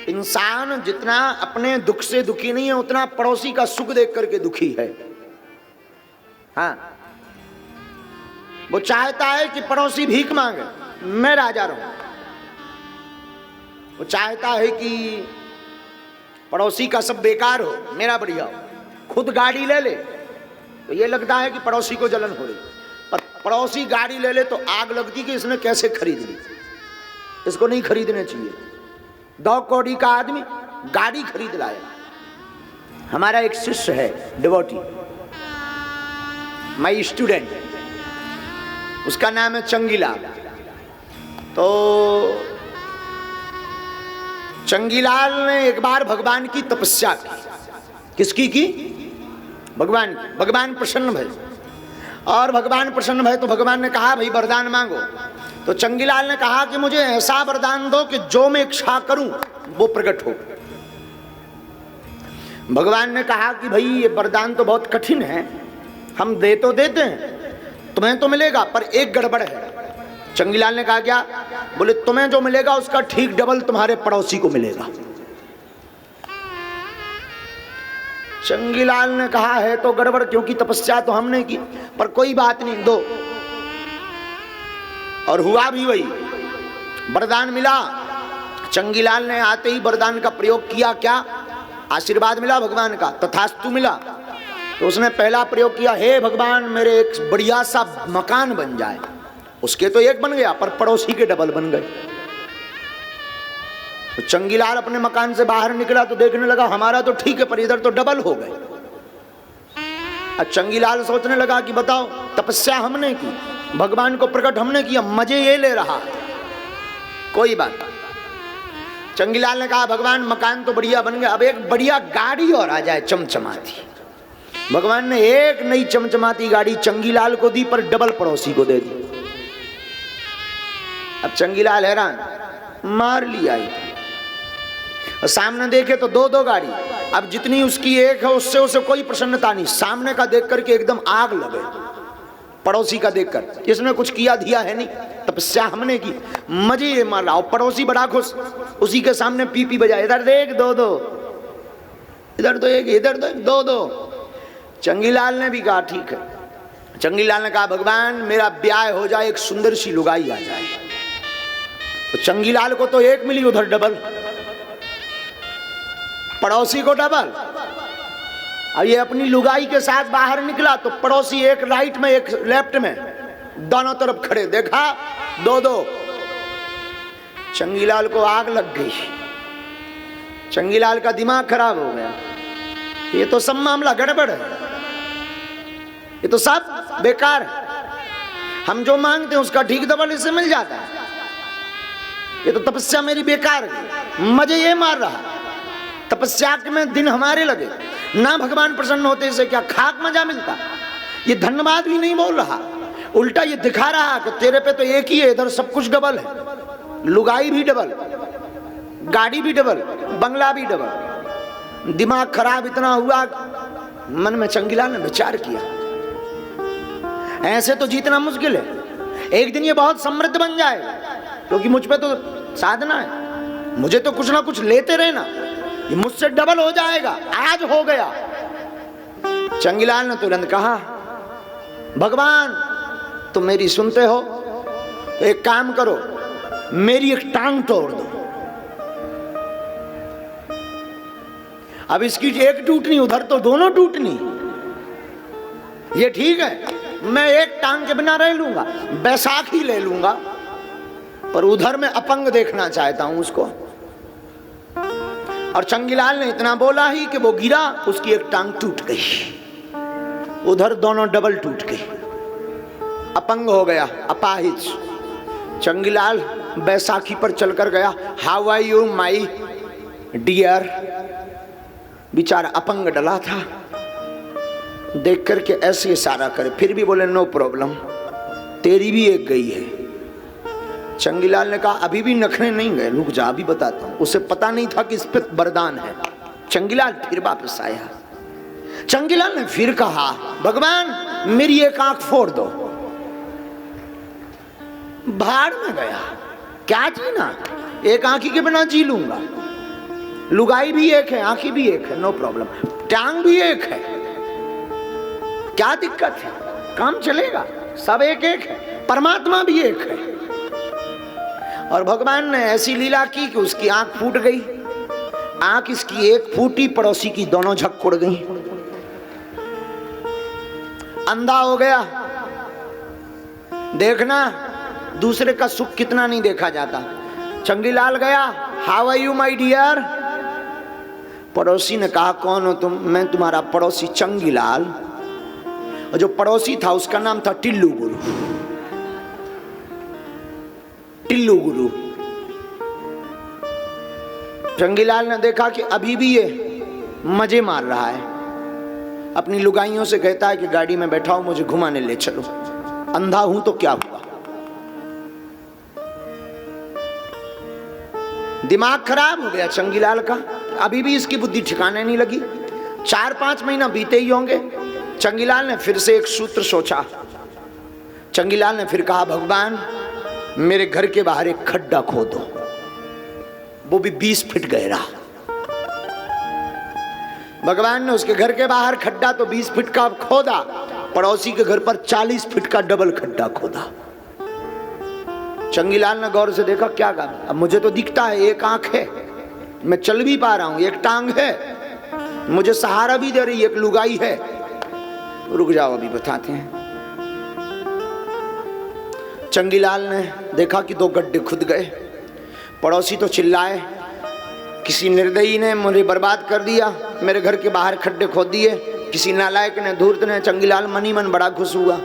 इंसान जितना अपने दुख से दुखी नहीं है उतना पड़ोसी का सुख देख करके दुखी है। हाँ, वो चाहता है कि पड़ोसी भीख मांगे, मैं राजा रहूं। वो चाहता है कि पड़ोसी का सब बेकार हो, मेरा बढ़िया हो। खुद गाड़ी ले ले तो ये लगता है कि पड़ोसी को जलन हो रही, पर पड़ोसी गाड़ी ले ले तो आग लगती कि इसने कैसे खरीद ली, इसको नहीं खरीदने चाहिए। 2 कौड़ी का आदमी गाड़ी खरीद लाया। हमारा एक शिष्य है, डिवोटी, माई स्टूडेंट, उसका नाम है चंगीलाल। तो चंगीलाल ने एक बार भगवान की तपस्या की। किसकी की? भगवान की। भगवान प्रसन्न भय, और भगवान प्रसन्न भय तो भगवान ने कहा भाई वरदान मांगो। तो चंगीलाल ने कहा कि मुझे ऐसा वरदान दो कि जो मैं इच्छा करूं वो प्रकट हो। भगवान ने कहा कि भाई ये वरदान तो बहुत कठिन है, हम दे तो देते हैं, तुम्हें तो मिलेगा पर एक गड़बड़ है। चंगीलाल ने कहा क्या? बोले तुम्हें जो मिलेगा उसका ठीक डबल तुम्हारे पड़ोसी को मिलेगा। चंगीलाल ने कहा है तो गड़बड़, क्योंकि तपस्या तो हमने की, पर कोई बात नहीं, दो। और हुआ भी वही, वरदान मिला। चंगीलाल ने आते ही वरदान का प्रयोग किया। क्या आशीर्वाद मिला भगवान का, तथास्तु मिला। तो उसने पहला प्रयोग किया, हे भगवान मेरे एक बढ़िया सा मकान बन जाए। उसके तो एक बन गया पर पड़ोसी के डबल बन गए। तो चंगीलाल अपने मकान से बाहर निकला तो देखने लगा हमारा तो ठीक है पर इधर तो डबल हो गए। अब चंगीलाल सोचने लगा कि बताओ, तपस्या हमने की, भगवान को प्रकट हमने किया, मजे ये ले रहा, कोई बात। चंगीलाल ने कहा भगवान मकान तो बढ़िया बन गया, अब एक बढ़िया गाड़ी और आ जाए चमचमाती। भगवान ने एक नई चमचमाती गाड़ी चंगीलाल को दी पर डबल पड़ोसी को दे दी। अब चंगीलाल हैरान, मार लिया ही। और सामने देखे तो 2-2 गाड़ी। अब जितनी उसकी एक है उससे उसे कोई प्रसन्नता नहीं, सामने का देख करके एकदम आग लगे। पड़ोसी का देखकर, इसने कुछ किया दिया है नहीं, तपस्या हमने की, मजे ये मार रहा। पड़ोसी बड़ा खुश, उसी के सामने पीपी बजाए, इधर देख 2-2, इधर तो एक, इधर तो 2-2। चंगीलाल ने भी कहा ठीक है। चंगीलाल ने कहा भगवान मेरा ब्याह हो जाए, एक सुंदर सी लुगाई आ जाए। तो चंगीलाल को तो एक मिली, उधर डबल, पड़ोसी को डबल। और ये अपनी लुगाई के साथ बाहर निकला तो पड़ोसी एक राइट में एक लेफ्ट में, दोनों तरफ खड़े, देखा 2-2। चंगीलाल को आग लग गई, चंगीलाल का दिमाग खराब हो गया। ये तो सब मामला गड़बड़ है, ये तो सब बेकार है। हम जो मांगते हैं उसका ठीक डबल इससे मिल जाता है। ये तो तपस्या मेरी बेकार है, मजे ये मार रहा। तपस्या में दिन हमारे लगे ना, भगवान प्रसन्न होते इसे क्या खाक मजा मिलता। ये धन्यवाद भी नहीं बोल रहा, उल्टा ये दिखा रहा कि तेरे पे तो एक ही है, इधर सब कुछ डबल है, लुगाई भी डबल, गाड़ी भी डबल, बंगला भी डबल। दिमाग खराब इतना हुआ, मन में चंगीलाल ने विचार किया ऐसे तो जीतना मुश्किल है। एक दिन ये बहुत समृद्ध बन जाएगा, क्योंकि मुझ पे तो साधना है, मुझे तो कुछ ना कुछ लेते रहना, ये मुझसे डबल हो जाएगा। आज हो गया। चंगीलाल ने तुरंत कहा भगवान तुम मेरी सुनते हो तो एक काम करो, मेरी एक टांग तोड़ दो। अब इसकी एक टूटनी, उधर तो दोनों टूटनी। ये ठीक है, मैं एक टांग के बिना रह लूंगा, बैसाखी ले लूंगा, पर उधर मैं अपंग देखना चाहता हूं उसको। और चंगीलाल ने इतना बोला ही कि वो गिरा, उसकी एक टांग टूट गई, उधर दोनों डबल टूट गई, अपंग हो गया, अपाहिज। चंगीलाल बैसाखी पर चलकर गया, how are you my dear. बेचारा अपंग डला था, देख करके ऐसे इशारा करे, फिर भी बोले नो प्रॉब्लम, तेरी भी एक गई है। चंगीलाल ने कहा अभी भी नखरे नहीं गए, रुक जा अभी बताता हूं। उसे पता नहीं था कि इस पे वरदान है। चंगीलाल फिर वापस आया। चंगीलाल ने फिर कहा भगवान मेरी एक आंख फोड़ दो। भाड़ में गया, क्या जीना, एक आंखी के बिना जी लूंगा। लुगाई भी एक है, आंखें भी एक है, नो प्रॉब्लम, टांग भी एक है, क्या दिक्कत है, काम चलेगा, सब एक एक है, परमात्मा भी एक है। और भगवान ने ऐसी लीला की कि उसकी आंख फूट गई, आंख इसकी एक फूटी, पड़ोसी की दोनों झक्कुड़ गई, अंधा हो गया। देखना दूसरे का सुख कितना नहीं देखा जाता। चंगीलाल गया, how are you my dear. पड़ोसी ने कहा कौन हो तुम। मैं तुम्हारा पड़ोसी चंगीलाल। और जो पड़ोसी था उसका नाम था टिल्लू गुरु। टिल्लू गुरु। चंगीलाल ने देखा कि अभी भी ये मजे मार रहा है, अपनी लुगाइयों से कहता है कि गाड़ी में बैठाओ, मुझे घुमाने ले चलो, अंधा हूं तो क्या हुआ। दिमाग खराब हो गया चंगीलाल का, अभी भी इसकी बुद्धि ठिकाने नहीं लगी। 4-5 महीना बीते ही होंगे। चंगीलाल ने फिर से एक सूत्र सोचा। चंगीलाल ने फिर कहा भगवान मेरे घर के बाहर एक खड्डा खोदो, वो भी 20 फीट गहरा। भगवान ने उसके घर के बाहर खड्डा तो 20 फीट का खोदा, पड़ोसी के घर पर 40 फीट का डबल खड्डा खोदा। चंगीलाल ने गौर से देखा, क्या कहा, अब मुझे तो दिखता है, एक आंख है, मैं चल भी पा रहा हूं, एक टांग है, मुझे सहारा भी दे रही, एक लुगाई है। रुक जाओ अभी बताते हैं। चंगीलाल ने देखा कि 2 गड्ढे खुद गए। पड़ोसी तो चिल्लाए, किसी निर्दयी ने मुझे बर्बाद कर दिया, मेरे घर के बाहर खड्डे खोद दिए, किसी नालायक ने, धूर्त ने। चंगीलाल मन ही मन बड़ा खुश हुआ।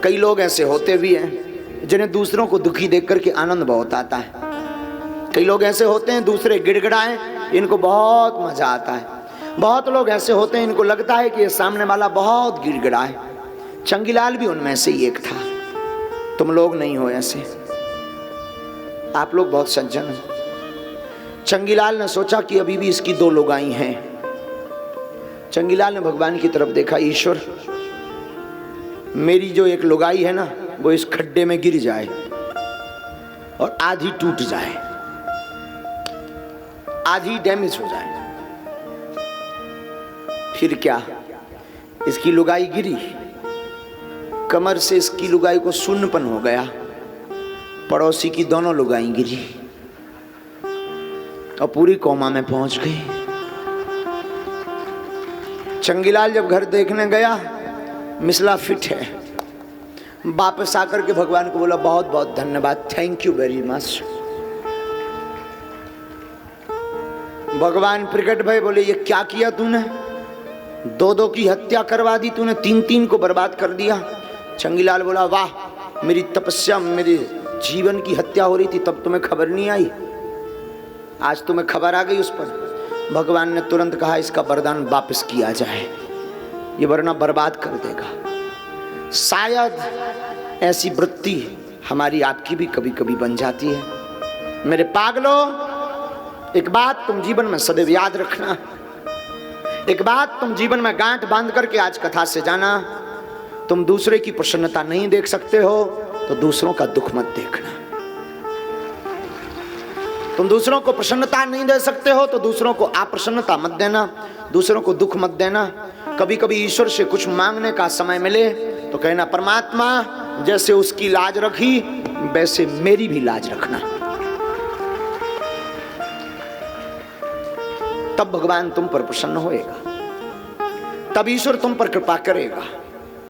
कई लोग ऐसे होते भी हैं जिन्हें दूसरों को दुखी देख करके आनंद बहुत आता है। कई लोग ऐसे होते हैं दूसरे गिड़गिड़ाएं, इनको बहुत मजा आता है। बहुत लोग ऐसे होते हैं इनको लगता है कि ये सामने वाला बहुत गिड़गिड़ाए। चंगीलाल भी उनमें से ही एक था। तुम लोग नहीं हो ऐसे, आप लोग बहुत सज्जन हो। चंगीलाल ने सोचा कि अभी भी इसकी 2 लुगाई हैं। चंगीलाल ने भगवान की तरफ देखा, ईश्वर मेरी जो एक लुगाई है ना, वो इस खड्डे में गिर जाए और आधी टूट जाए, आधी डैमेज हो जाए, फिर क्या। इसकी लुगाई गिरी, कमर से इसकी लुगाई को शून्यपन हो गया। पड़ोसी की दोनों लुगाई गिरी और पूरी कोमा में पहुंच गई। चंगीलाल जब घर देखने गया, मिसला फिट है। वापस आकर के भगवान को बोला, बहुत बहुत धन्यवाद, थैंक यू वेरी मच। भगवान प्रकट भय, बोले ये क्या किया तूने, 2-2 की हत्या करवा दी तूने, 3-3 को बर्बाद कर दिया। चंगीलाल बोला, वाह, मेरी तपस्या, मेरे जीवन की हत्या हो रही थी तब तुम्हें खबर नहीं आई, आज तुम्हें खबर आ गई उस पर। भगवान ने तुरंत कहा, इसका वरदान वापस किया जाए, ये वरना बर्बाद कर देगा। शायद ऐसी वृत्ति हमारी आपकी भी कभी कभी बन जाती है। मेरे पागलों, एक बात तुम जीवन में सदैव याद रखना, एक बात तुम जीवन में गांठ बांध करके आज कथा से जाना, तुम दूसरे की प्रसन्नता नहीं देख सकते हो तो दूसरों का दुख मत देखना। तुम दूसरों को प्रसन्नता नहीं दे सकते हो तो दूसरों को अप्रसन्नता मत देना, दूसरों को दुख मत देना। कभी कभी ईश्वर से कुछ मांगने का समय मिले तो कहना, परमात्मा जैसे उसकी लाज रखी वैसे मेरी भी लाज रखना। तब भगवान तुम पर प्रसन्न होएगा, तब ईश्वर तुम पर कृपा करेगा।